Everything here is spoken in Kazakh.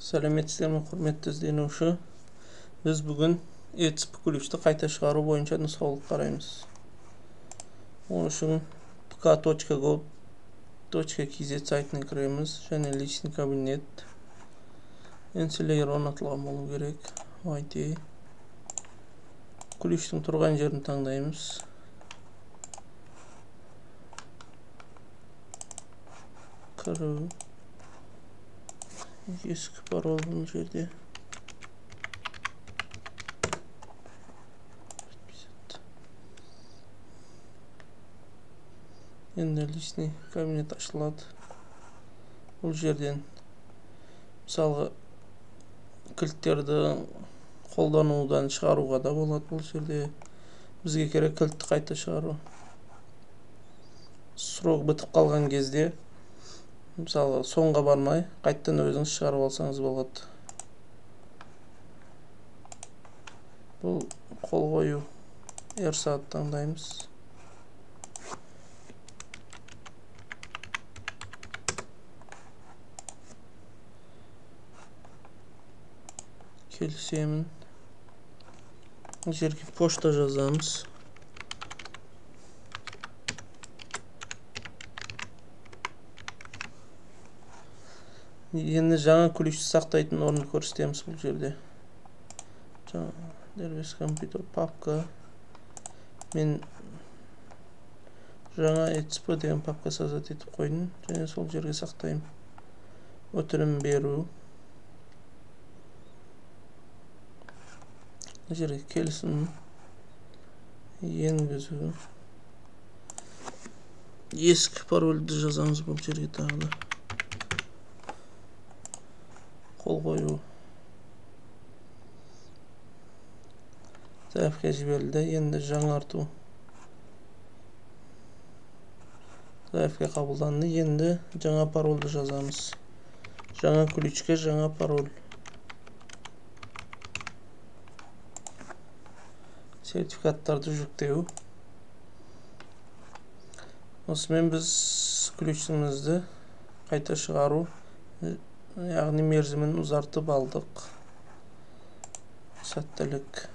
Сәлеметсіздер ме, құрметті ізденуші? Біз бүгін ETSP ключті қайта шығару бойынша нұсқаулық қараймыз. Оның үшін pk.gov.kz сайтына кіреміз және личный кабинет энселейер орнатылған болу керек. IT ключтің тұрған жерін таңдаймыз. Кіру. Ескі парол бұл жерде. Енді личный кабинет ашылады. Бұл жерден мысалы кілттерді қолданудан шығаруға да болады. Бұл жерде бізге керек кілтті қайта шығару. Срок бітіп қалған кезде мысалы соңға бармай қайттан өзіңіз шығарып алсаңыз болады. Бұл қол қою R-сағат таңдаймыз. Келісемін. Жерге почта жазамыз. Енді жаңа ключті сақтайтын орынды көрсетеміз бұл жерде. Дербес компьютер папка. Мен жаңа ETSP деген папка создать етіп қойдым. Және сол жерге сақтаймын. Өтінім беру. Жерге келісім. Енгізу. Ескі парольді жазамыз бұл жерге тағы да. Қол қою. Заявка жіберілді. Енді жаңарту. Заявка қабылданды. Енді жаңа парольді жазамыз. Жаңа ключке жаңа пароль. Сертификаттарды жүктеу. Осымен біз ключімізді қайта шығару, яғни мерзімін ұзартып алдық. Сәттілік.